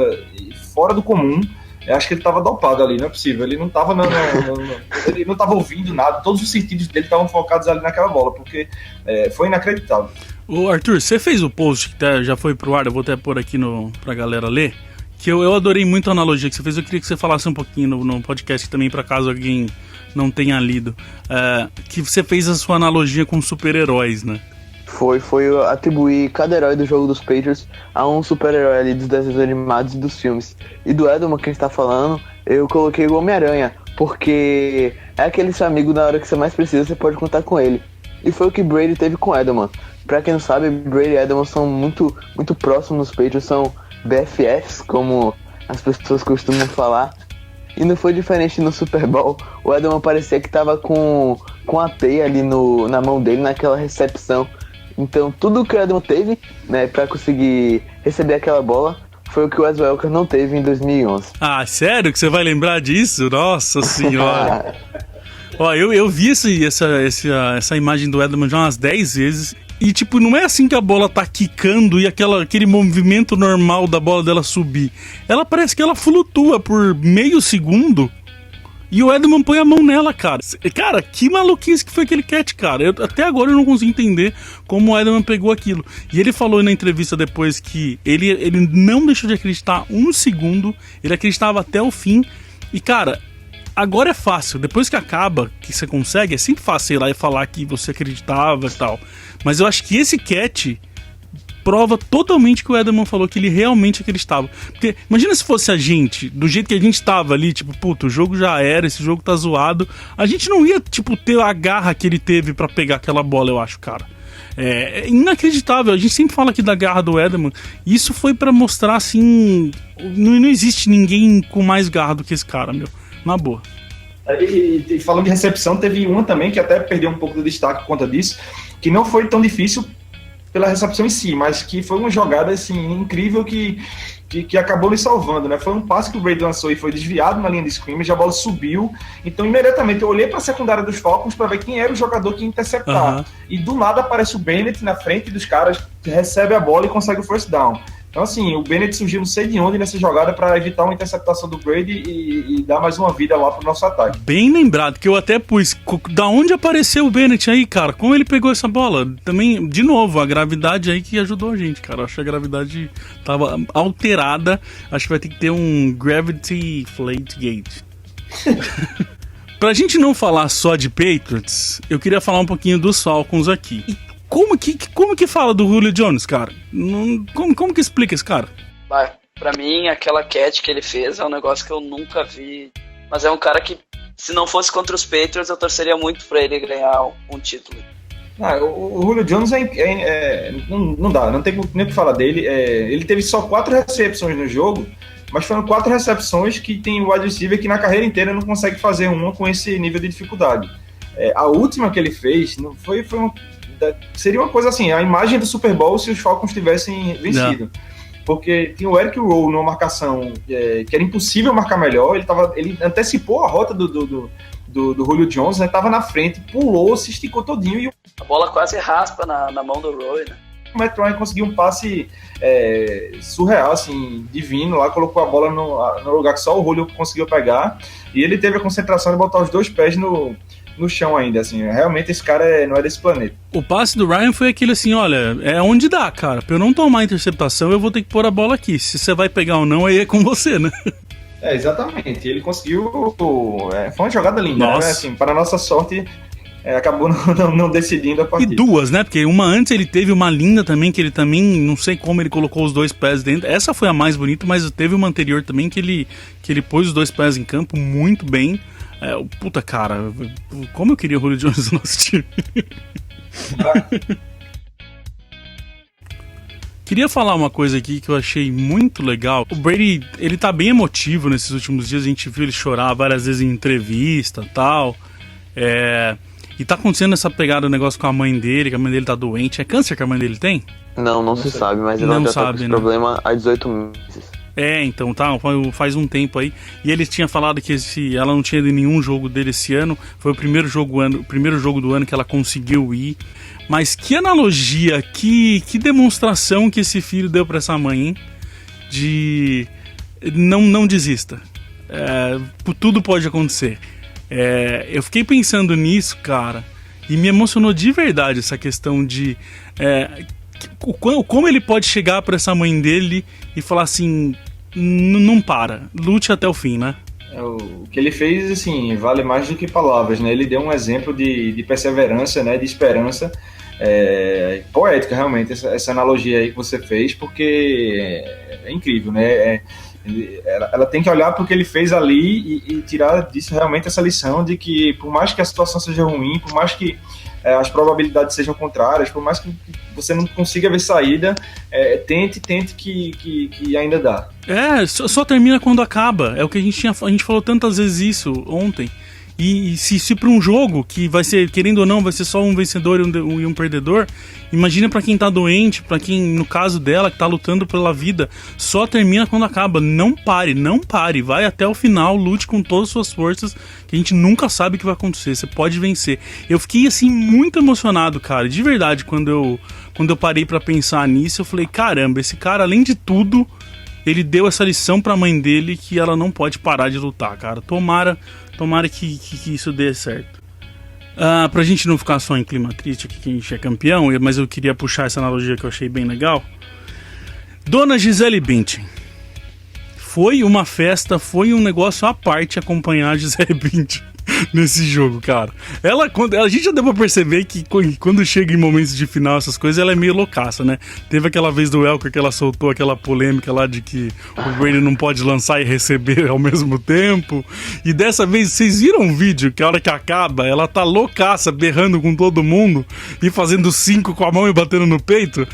fora do comum. Eu acho que ele estava dopado ali, não é possível. Ele não estava ele não estava ouvindo nada, todos os sentidos dele estavam focados ali naquela bola, porque foi inacreditável. Ô Arthur, você fez o post que já foi pro ar, eu vou até pôr aqui pra galera ler, que eu adorei muito a analogia que você fez. Eu queria que você falasse um pouquinho no podcast também, para caso alguém não tenha lido, que você fez a sua analogia com super-heróis, né? Foi atribuir cada herói do jogo dos Patriots a um super-herói ali dos desenhos animados e dos filmes. E do Edelman que a gente tá falando, eu coloquei o Homem-Aranha, porque é aquele seu amigo na hora que você mais precisa, você pode contar com ele. E foi o que Brady teve com Edelman. Pra quem não sabe, Brady e Edelman são muito, muito próximos nos Patriots, são BFFs, como as pessoas costumam falar. E não foi diferente no Super Bowl. O Edelman parecia que tava com a teia ali na mão dele, naquela recepção. Então tudo que o Edelman teve, né, pra conseguir receber aquela bola, foi o que o Wes Welker não teve em 2011. Ah, sério que você vai lembrar disso? Nossa senhora! Ó, eu vi essa imagem do Edelman já umas 10 vezes. E, tipo, não é assim que a bola tá quicando e aquele movimento normal da bola dela subir. Ela parece que ela flutua por meio segundo e o Edelman põe a mão nela, cara. Cara, que maluquice que foi aquele catch, cara. Até agora eu não consigo entender como o Edelman pegou aquilo. E ele falou na entrevista depois que ele não deixou de acreditar um segundo, ele acreditava até o fim. E, cara, agora é fácil. Depois que acaba, que você consegue, é sempre fácil ir lá e falar que você acreditava e tal. Mas eu acho que esse catch prova totalmente que o Edelman falou que ele realmente acreditava. Porque imagina se fosse a gente, do jeito que a gente tava ali, tipo, puto, o jogo já era, esse jogo tá zoado. A gente não ia, tipo, ter a garra que ele teve pra pegar aquela bola, eu acho, cara. É inacreditável. A gente sempre fala aqui da garra do Edelman. Isso foi pra mostrar, assim, não existe ninguém com mais garra do que esse cara, meu. Na boa. E falando de recepção, teve uma também que até perdeu um pouco do destaque por conta disso, que não foi tão difícil pela recepção em si, mas que foi uma jogada assim, incrível que acabou lhe salvando, né? Foi um passe que o Brady lançou e foi desviado na linha de scrimmage, a bola subiu, então imediatamente eu olhei para a secundária dos Falcons para ver quem era o jogador que ia interceptar, e do nada aparece o Bennett na frente dos caras, recebe a bola e consegue o first down. Então, assim, o Bennett surgiu não sei de onde nessa jogada para evitar uma interceptação do Brady e dar mais uma vida lá pro nosso ataque. Bem lembrado, que eu até pus. Da onde apareceu o Bennett aí, cara? Como ele pegou essa bola? Também, de novo, a gravidade aí que ajudou a gente, cara. Eu acho que a gravidade tava alterada. Acho que vai ter que ter um Gravity Flate Gate. Pra gente não falar só de Patriots, eu queria falar um pouquinho dos Falcons aqui. Como que fala do Julio Jones, cara? Como que explica esse cara? Pra mim, aquela catch que ele fez é um negócio que eu nunca vi. Mas é um cara que, se não fosse contra os Patriots, eu torceria muito pra ele ganhar um título. O Julio Jones não dá, não tem nem o que falar dele. Ele teve só 4 recepções no jogo, mas foram 4 recepções que tem o wide receiver que na carreira inteira não consegue fazer uma com esse nível de dificuldade. A última que ele fez seria uma coisa assim, a imagem do Super Bowl se os Falcons tivessem vencido. Porque tinha o Eric Rowe numa marcação que era impossível marcar melhor, ele antecipou a rota do Julio Jones, né? Tava na frente, pulou, se esticou todinho e a bola quase raspa na mão do Rowe, né? O Matt Ryan conseguiu um passe surreal, assim, divino lá, colocou a bola no lugar que só o Julio conseguiu pegar, e ele teve a concentração de botar os 2 pés no chão ainda, assim. Realmente esse cara não é desse planeta. O passe do Ryan foi aquele assim, olha, é onde dá, cara. Pra eu não tomar a interceptação, eu vou ter que pôr a bola aqui. Se você vai pegar ou não, aí é com você, né? Exatamente. Ele conseguiu... foi uma jogada linda, Nossa. né? Assim, para nossa sorte, acabou não decidindo a E partida. duas, né? Porque uma antes ele teve uma linda também, que ele também, não sei como ele colocou os 2 pés dentro. Essa foi a mais bonita, mas teve uma anterior também que ele pôs os 2 pés em campo muito bem. Puta, cara, como eu queria o Julio Jones no nosso time. Queria falar uma coisa aqui que eu achei muito legal. O Brady, ele tá bem emotivo nesses últimos dias. A gente viu ele chorar várias vezes em entrevista e tal. E tá acontecendo essa pegada, o negócio com a mãe dele, que a mãe dele tá doente. É câncer que a mãe dele tem? Não se sabe, mas ela Não já sabe, tá com esse né? problema há 18 meses. Então, tá, faz um tempo aí. E ele tinha falado que ela não tinha ido em nenhum jogo dele esse ano. Foi o primeiro jogo do ano que ela conseguiu ir. Mas que analogia, que demonstração que esse filho deu pra essa mãe, hein? De não desista. Tudo pode acontecer. Eu fiquei pensando nisso, cara, e me emocionou de verdade essa questão de como ele pode chegar pra essa mãe dele e falar assim, não para, lute até o fim, né? O que ele fez, assim, vale mais do que palavras, né? Ele deu um exemplo de perseverança, né? De esperança. Poética, realmente, essa analogia aí que você fez, porque é incrível, né? Ela tem que olhar para o que ele fez ali e tirar disso realmente essa lição de que, por mais que a situação seja ruim, por mais que as probabilidades sejam contrárias, por mais que você não consiga ver saída, tente que ainda dá. Só termina quando acaba. É o que a gente falou tantas vezes isso ontem. E se para um jogo que vai ser, querendo ou não, vai ser só um vencedor e um perdedor, imagina para quem tá doente, para quem, no caso dela, que tá lutando pela vida, só termina quando acaba. Não pare, vai até o final, lute com todas as suas forças, que a gente nunca sabe o que vai acontecer, você pode vencer. Eu fiquei, assim, muito emocionado, cara, de verdade, quando eu parei para pensar nisso, eu falei, caramba, esse cara, além de tudo, ele deu essa lição pra mãe dele que ela não pode parar de lutar, cara. Tomara que isso dê certo. Pra gente não ficar só em clima triste aqui que a gente é campeão, mas eu queria puxar essa analogia que eu achei bem legal. Dona Gisele Bündchen. Foi uma festa, foi um negócio à parte acompanhar a Gisele Bündchen nesse jogo, cara. A gente já deu pra perceber que quando chega em momentos de final, essas coisas, ela é meio loucaça, né? Teve aquela vez do Elker que ela soltou aquela polêmica lá de que o Brady não pode lançar e receber ao mesmo tempo. E dessa vez, vocês viram o vídeo que a hora que acaba, ela tá loucaça, berrando com todo mundo e fazendo 5 com a mão e batendo no peito?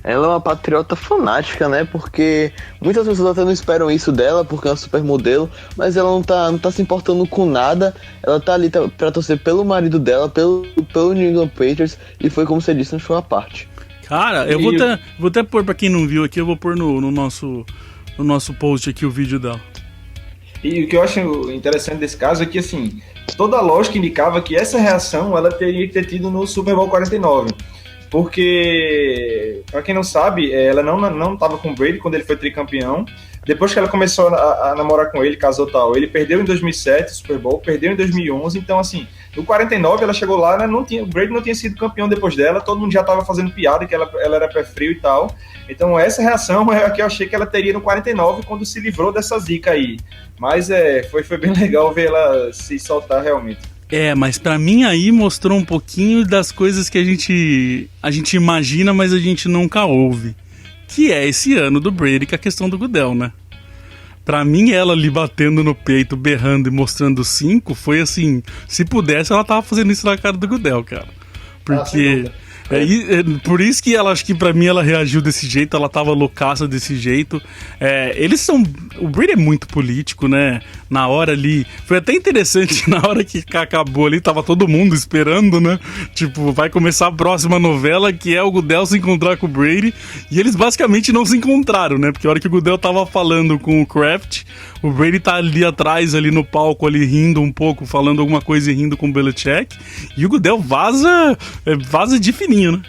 Ela é uma patriota fanática, né? Porque muitas pessoas até não esperam isso dela, porque é uma supermodelo, mas ela não tá se importando com nada. Ela tá ali pra torcer pelo marido dela, pelo New England Patriots, e foi, como você disse, um show à parte. Cara, eu vou até pôr, pra quem não viu aqui, eu vou pôr no nosso post aqui o vídeo dela. E o que eu acho interessante desse caso é que, assim, toda a lógica indicava que essa reação ela teria que ter tido no Super Bowl 49. Porque, pra quem não sabe, ela não tava com o Brady quando ele foi tricampeão. Depois que ela começou a namorar com ele, casou tal, ele perdeu em 2007 o Super Bowl, perdeu em 2011. Então, assim, no 49 ela chegou lá, né, o Brady não tinha sido campeão depois dela, todo mundo já tava fazendo piada que ela era pé frio e tal. Então, essa reação é a que eu achei que ela teria no 49 quando se livrou dessa zica aí. Mas foi bem legal ver ela se soltar realmente. Mas pra mim aí mostrou um pouquinho das coisas que a gente imagina, mas a gente nunca ouve. Que é esse ano do Brady, que é a questão do Goodell, né? Pra mim, ela ali batendo no peito, berrando e mostrando 5, foi assim, se pudesse, ela tava fazendo isso na cara do Goodell, cara. Porque... por isso que ela, acho que pra mim ela reagiu desse jeito, ela tava loucaça desse jeito. O Brady é muito político, né? Na hora ali, foi até interessante, na hora que acabou ali, tava todo mundo esperando, né? Tipo, vai começar a próxima novela, que é o Goodell se encontrar com o Brady, e eles basicamente não se encontraram, né? Porque a hora que o Goodell tava falando com o Kraft, o Brady tá ali atrás, ali no palco, ali rindo um pouco, falando alguma coisa e rindo com o Belichick, e o Goodell vaza de fininho, né?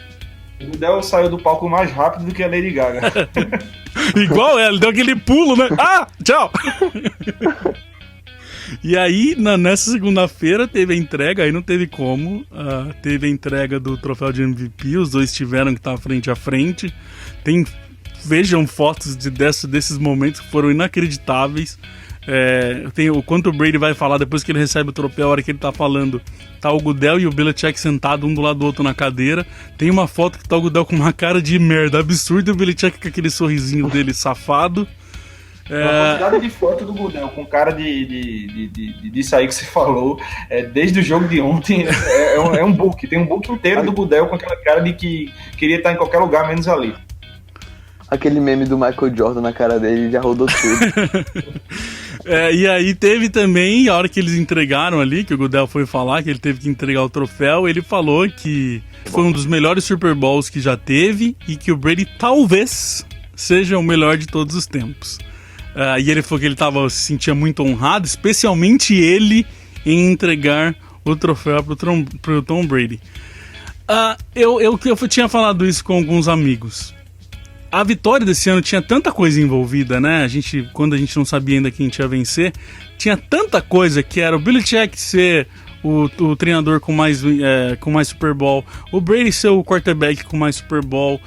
O Goodell saiu do palco mais rápido do que a Lady Gaga. Igual ela, deu aquele pulo, né? Tchau! E aí, nessa segunda-feira, teve a entrega, aí não teve como. Teve a entrega do troféu de MVP, os dois tiveram que estar frente a frente. Vejam fotos desses momentos que foram inacreditáveis. Tem o quanto o Brady vai falar depois que ele recebe o troféu, a hora que ele tá falando. Tá o Goodell e o Belichick sentado um do lado do outro na cadeira. Tem uma foto que tá o Goodell com uma cara de merda absurda e o Belichick com aquele sorrisinho dele safado. A quantidade de foto do Goodell com cara disso aí que você falou, desde o jogo de ontem, é um book. Tem um book inteiro do Goodell com aquela cara de que queria estar em qualquer lugar menos ali. Aquele meme do Michael Jordan na cara dele já rodou tudo. E aí teve também, a hora que eles entregaram ali, que o Goodell foi falar, que ele teve que entregar o troféu, ele falou que foi um dos melhores Super Bowls que já teve e que o Brady talvez seja o melhor de todos os tempos. E ele falou que ele se sentia muito honrado, especialmente ele, em entregar o troféu pro Tom Brady. Eu tinha falado isso com alguns amigos. A vitória desse ano tinha tanta coisa envolvida, né? Quando a gente não sabia ainda quem ia vencer, tinha tanta coisa, que era o Belichick ser o treinador com mais Super Bowl, o Brady ser o quarterback com mais Super Bowl,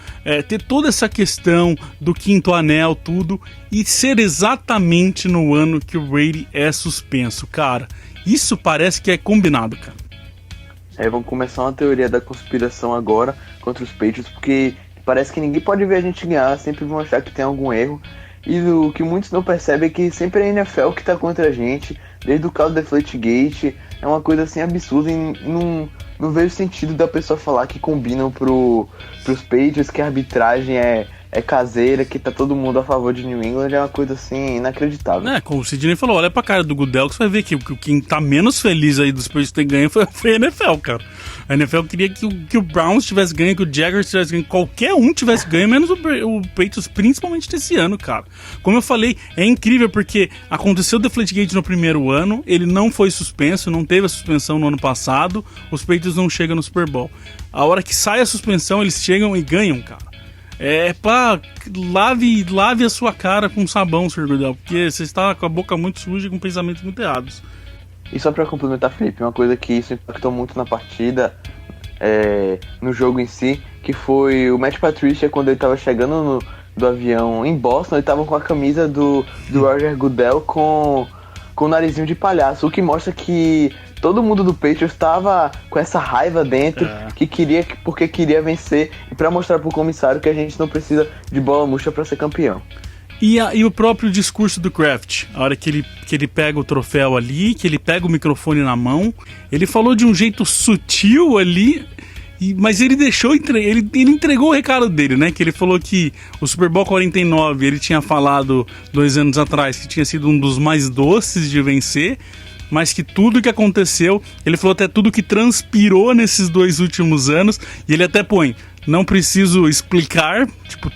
ter toda essa questão do quinto anel, tudo, e ser exatamente no ano que o Brady é suspenso, cara. Isso parece que é combinado, cara. Vamos começar uma teoria da conspiração agora contra os Patriots, porque parece que ninguém pode ver a gente ganhar, sempre vão achar que tem algum erro. E o que muitos não percebem é que sempre é a NFL que tá contra a gente, desde o caso do Deflategate. É uma coisa assim absurda e não vejo sentido da pessoa falar que combinam pros Patriots, que a arbitragem é caseira, que tá todo mundo a favor de New England. É uma coisa assim inacreditável. Como o Sidney falou, olha pra cara do Goodell que você vai ver que quem tá menos feliz aí dos Patriots ter ganho foi a NFL, cara. A NFL queria que o Browns tivesse ganho, que o Jaguars tivesse ganho, qualquer um tivesse ganho, menos o Patriots, principalmente desse ano, cara. Como eu falei, é incrível porque aconteceu o Deflategate no primeiro ano, ele não foi suspenso, não teve a suspensão no ano passado, os Patriots não chegam no Super Bowl. A hora que sai a suspensão, eles chegam e ganham, cara. Lave a sua cara com sabão, Sr. Goodell, porque você está com a boca muito suja e com pensamentos muito errados. E só pra complementar, Felipe, uma coisa que isso impactou muito na partida, no jogo em si, que foi o Matt Patricia, quando ele tava chegando do avião em Boston, ele tava com a camisa do Roger Goodell com o narizinho de palhaço, o que mostra que todo mundo do Patriots estava com essa raiva dentro, porque queria vencer, e pra mostrar pro comissário que a gente não precisa de bola murcha pra ser campeão. E o próprio discurso do Kraft, a hora que ele pega o troféu ali, que ele pega o microfone na mão, ele falou de um jeito sutil ali, mas ele entregou o recado dele, né? Que ele falou que o Super Bowl 49, ele tinha falado 2 anos atrás que tinha sido um dos mais doces de vencer, mas que tudo que aconteceu, ele falou até tudo que transpirou nesses 2 últimos anos, e ele até põe: não preciso explicar,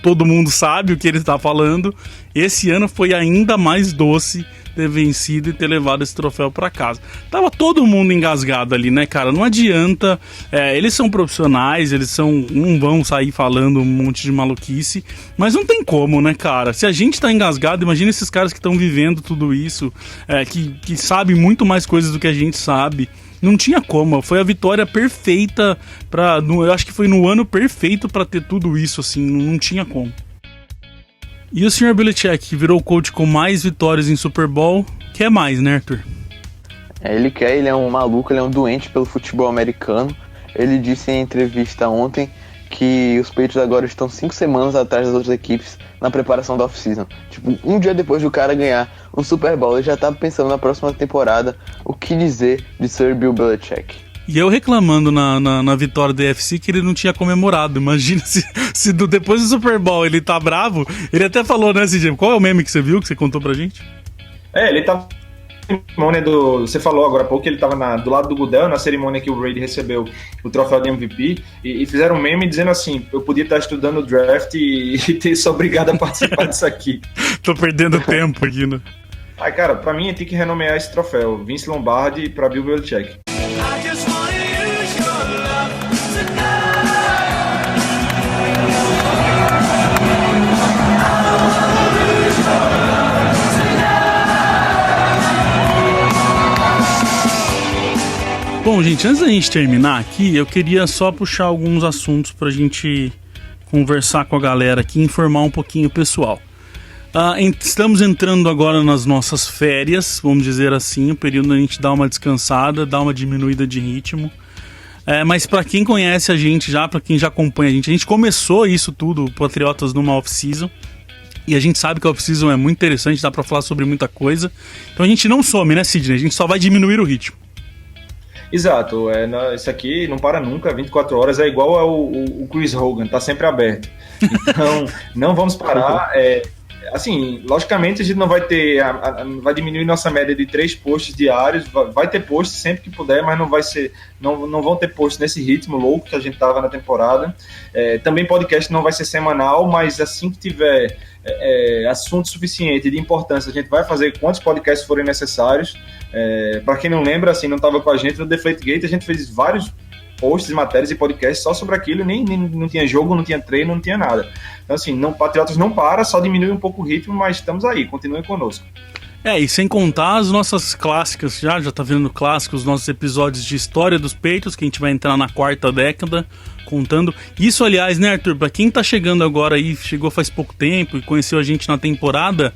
todo mundo sabe o que ele está falando. Esse ano foi ainda mais doce ter vencido e ter levado esse troféu para casa. Tava todo mundo engasgado ali, né, cara? Não adianta, eles são profissionais, não vão sair falando um monte de maluquice, mas não tem como, né, cara? Se a gente tá engasgado, imagina esses caras que estão vivendo tudo isso, que sabem muito mais coisas do que a gente sabe. Não tinha como, foi a vitória perfeita eu acho que foi no ano perfeito pra ter tudo isso, assim, não tinha como. E o Sr. Belichick, que virou o coach com mais vitórias em Super Bowl, quer mais, né, Arthur? Ele é um maluco, ele é um doente pelo futebol americano. Ele disse em entrevista ontem que os Patriots agora estão 5 semanas atrás das outras equipes na preparação da off-season. Um dia depois do cara ganhar um Super Bowl, ele já tá pensando na próxima temporada o que dizer de Sir Bill Belichick. E eu reclamando na vitória da AFC que ele não tinha comemorado. Imagina se depois do Super Bowl ele tá bravo. Ele até falou, né, CJ? Qual é o meme que você viu, que você contou pra gente? Ele tava na cerimônia você falou agora há pouco que ele tava do lado do Goodell, na cerimônia que o Brady recebeu o troféu de MVP, e fizeram um meme dizendo assim: eu podia estar estudando o draft e ter sido obrigado a participar disso aqui. Tô perdendo tempo aqui, né? Cara, pra mim tem que renomear esse troféu Vince Lombardi pra Bill Belichick. Bom, gente, antes da gente terminar aqui, eu queria só puxar alguns assuntos pra gente conversar com a galera aqui e informar um pouquinho o pessoal. Estamos entrando agora nas nossas férias, vamos dizer assim, o período da gente dar uma descansada, dar uma diminuída de ritmo. Mas para quem conhece a gente já, para quem já acompanha a gente começou isso tudo, o Patriotas, numa off-season. E a gente sabe que a off-season é muito interessante, dá para falar sobre muita coisa. Então a gente não some, né, Sidney? A gente só vai diminuir o ritmo. Exato, isso aqui não para nunca, 24 horas é igual ao Chris Hogan, tá sempre aberto. Então, não vamos parar. Assim, logicamente a gente não vai ter, vai diminuir nossa média de 3 posts diários, vai ter posts sempre que puder, mas não vão ter posts nesse ritmo louco que a gente tava na temporada. Também podcast não vai ser semanal, mas assim que tiver assunto suficiente de importância, a gente vai fazer quantos podcasts forem necessários. Para quem não lembra, assim, não estava com a gente no Deflategate, a gente fez vários posts, matérias e podcasts só sobre aquilo, nem não tinha jogo, não tinha treino, não tinha nada. Então, assim, Patriotas não para, só diminui um pouco o ritmo, mas estamos aí, continuem conosco. E sem contar as nossas clássicas, já tá vendo clássicos, os nossos episódios de história dos Patriots, que a gente vai entrar na 4ª década, contando. Isso, aliás, né, Arthur, pra quem tá chegando agora aí, chegou faz pouco tempo e conheceu a gente na temporada,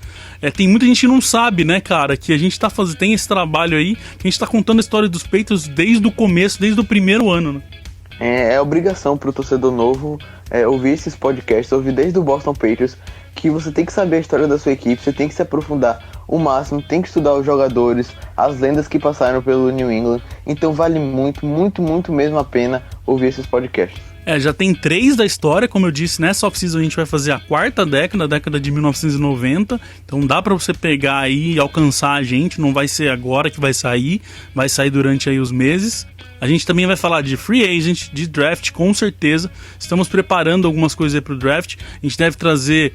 tem muita gente que não sabe, né, cara, que a gente tem esse trabalho aí, que a gente tá contando a história dos Patriots desde o começo, desde o primeiro ano, né? É obrigação pro torcedor novo ouvir esses podcasts, ouvir desde o Boston Patriots, que você tem que saber a história da sua equipe, você tem que se aprofundar o máximo, tem que estudar os jogadores, as lendas que passaram pelo New England, então vale muito, muito, muito mesmo a pena ouvir esses podcasts. Já tem 3 da história, como eu disse, nessa off-season a gente vai fazer a 4ª década, a década de 1990, então dá pra você pegar aí e alcançar a gente, não vai ser agora que vai sair durante aí os meses. A gente também vai falar de free agent, de draft, com certeza. Estamos preparando algumas coisas aí pro draft. A gente deve trazer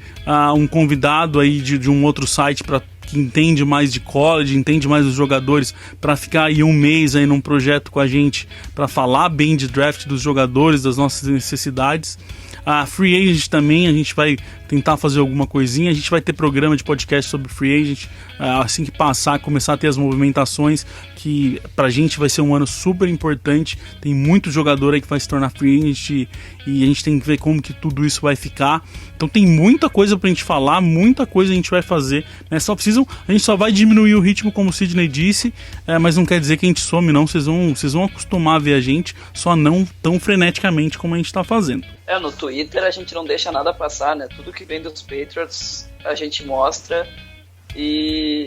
um convidado aí de um outro site que entende mais de college, entende mais dos jogadores, para ficar aí um mês aí num projeto com a gente, para falar bem de draft dos jogadores, das nossas necessidades. A free agent também, a gente vai tentar fazer alguma coisinha. A gente vai ter programa de podcast sobre free agent assim que começar a ter as movimentações, que pra gente vai ser um ano super importante. Tem muito jogador aí que vai se tornar free agent e a gente tem que ver como que tudo isso vai ficar. Então tem muita coisa pra gente falar, muita coisa a gente vai fazer nessa off-season. A gente só vai diminuir o ritmo, como o Sidney disse, mas não quer dizer que a gente some, não. Vocês vão acostumar a ver a gente, só não tão freneticamente como a gente tá fazendo. No Twitter a gente não deixa nada passar, né? Tudo que vem dos Patriots a gente mostra, e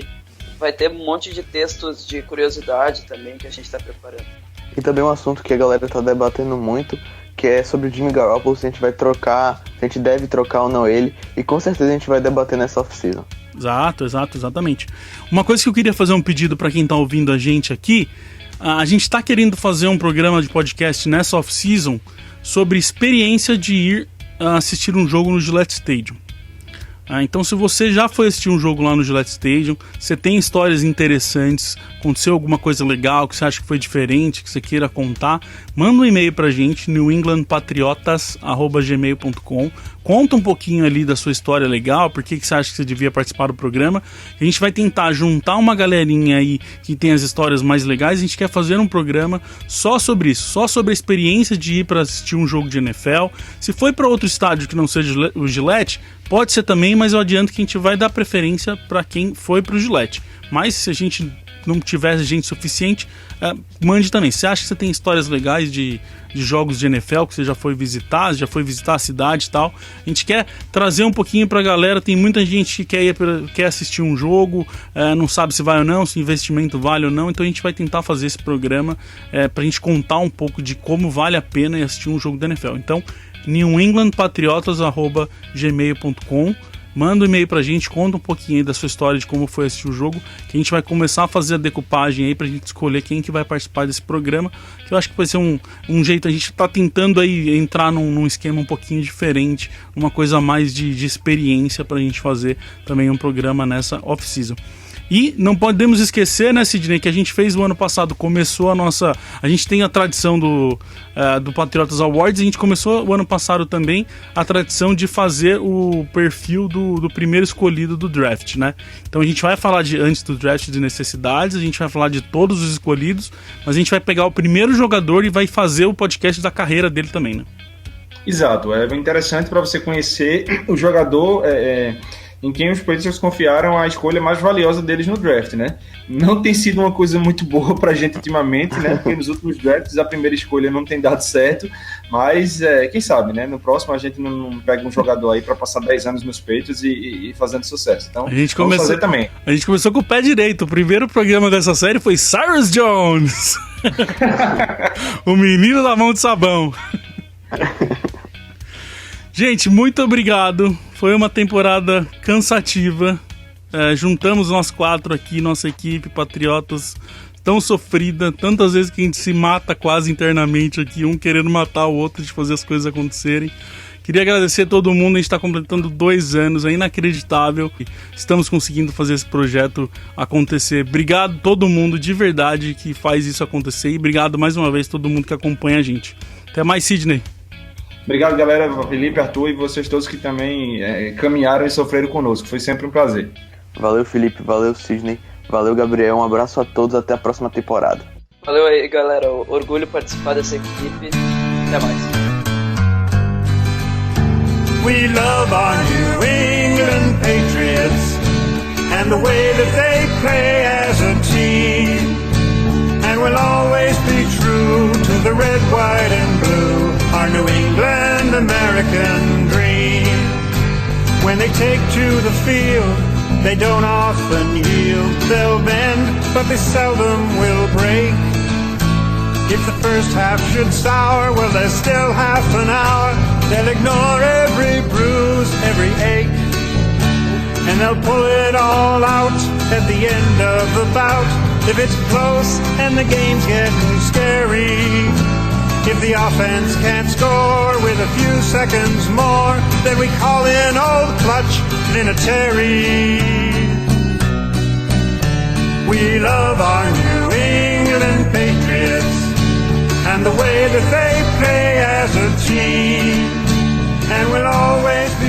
vai ter um monte de textos de curiosidade também que a gente tá preparando. E também um assunto que a galera tá debatendo muito, que é sobre o Jimmy Garoppolo, se a gente vai trocar, se a gente deve trocar ou não ele, e com certeza a gente vai debater nessa off-season. Exatamente. Uma coisa que eu queria fazer um pedido para quem tá ouvindo a gente aqui, a gente tá querendo fazer um programa de podcast nessa off-season sobre experiência de ir assistir um jogo no Gillette Stadium. Então, se você já foi assistir um jogo lá no Gillette Stadium, você tem histórias interessantes, aconteceu alguma coisa legal que você acha que foi diferente, que você queira contar, manda um e-mail pra gente, newenglandpatriotas@gmail.com. Conta um pouquinho ali da sua história legal, por que você acha que você devia participar do programa. A gente vai tentar juntar uma galerinha aí que tem as histórias mais legais. A gente quer fazer um programa só sobre isso, só sobre a experiência de ir para assistir um jogo de NFL. Se foi para outro estádio que não seja o Gillette, pode ser também, mas eu adianto que a gente vai dar preferência para quem foi pro Gillette. Mas se a gente não tiver gente suficiente, mande também. Você acha que você tem histórias legais de jogos de NFL que você já foi visitar a cidade e tal? A gente quer trazer um pouquinho pra galera. Tem muita gente que quer assistir um jogo, não sabe se vai ou não, se o investimento vale ou não. Então a gente vai tentar fazer esse programa pra gente contar um pouco de como vale a pena assistir um jogo da NFL. Então, newenglandpatriotas@gmail.com. Manda um e-mail pra gente, conta um pouquinho aí da sua história de como foi assistir o jogo, que a gente vai começar a fazer a decupagem aí pra gente escolher quem que vai participar desse programa, que eu acho que vai ser um jeito, a gente tá tentando aí entrar num esquema um pouquinho diferente, uma coisa mais de experiência pra gente fazer também um programa nessa off-season. E não podemos esquecer, né, Sidney, que a gente fez o ano passado, começou a nossa... A gente tem a tradição do Patriotas Awards, a gente começou o ano passado também a tradição de fazer o perfil do primeiro escolhido do draft, né? Então a gente vai falar antes do draft de necessidades, a gente vai falar de todos os escolhidos, mas a gente vai pegar o primeiro jogador e vai fazer o podcast da carreira dele também, né? Exato, é interessante para você conhecer o jogador em quem os Patriots confiaram a escolha mais valiosa deles no draft, né? Não tem sido uma coisa muito boa pra gente ultimamente, né? Porque nos últimos drafts a primeira escolha não tem dado certo, mas quem sabe, né? No próximo a gente não pega um jogador aí pra passar 10 anos nos Patriots e fazendo sucesso. Então, vamos fazer também. A gente começou com o pé direito. O primeiro programa dessa série foi Cyrus Jones. O menino da mão de sabão. Gente, muito obrigado. Foi uma temporada cansativa. Juntamos nós 4 aqui, nossa equipe, Patriotas, tão sofrida, tantas vezes que a gente se mata quase internamente aqui, um querendo matar o outro de fazer as coisas acontecerem. Queria agradecer a todo mundo, a gente está completando 2 anos, é inacreditável. Estamos conseguindo fazer esse projeto acontecer. Obrigado a todo mundo, de verdade, que faz isso acontecer. E obrigado mais uma vez a todo mundo que acompanha a gente. Até mais, Sidney. Obrigado, galera, Felipe, Arthur e vocês todos que também caminharam e sofreram conosco. Foi sempre um prazer. Valeu, Felipe, valeu, Sidney, valeu, Gabriel. Um abraço a todos, até a próxima temporada. Valeu aí, galera. Orgulho participar dessa equipe. Até mais. We love our New England Patriots and the way that they play as a team. And we'll always be true to the red, white, and blue, our New England American dream. When they take to the field, they don't often yield. They'll bend, but they seldom will break. If the first half should sour, well, there's still half an hour. They'll ignore every bruise, every ache, and they'll pull it all out at the end of the bout. If it's close and the game's getting scary, if the offense can't score with a few seconds more, then we call in old Clutch Vinatieri. We love our New England Patriots and the way that they play as a team, and we'll always be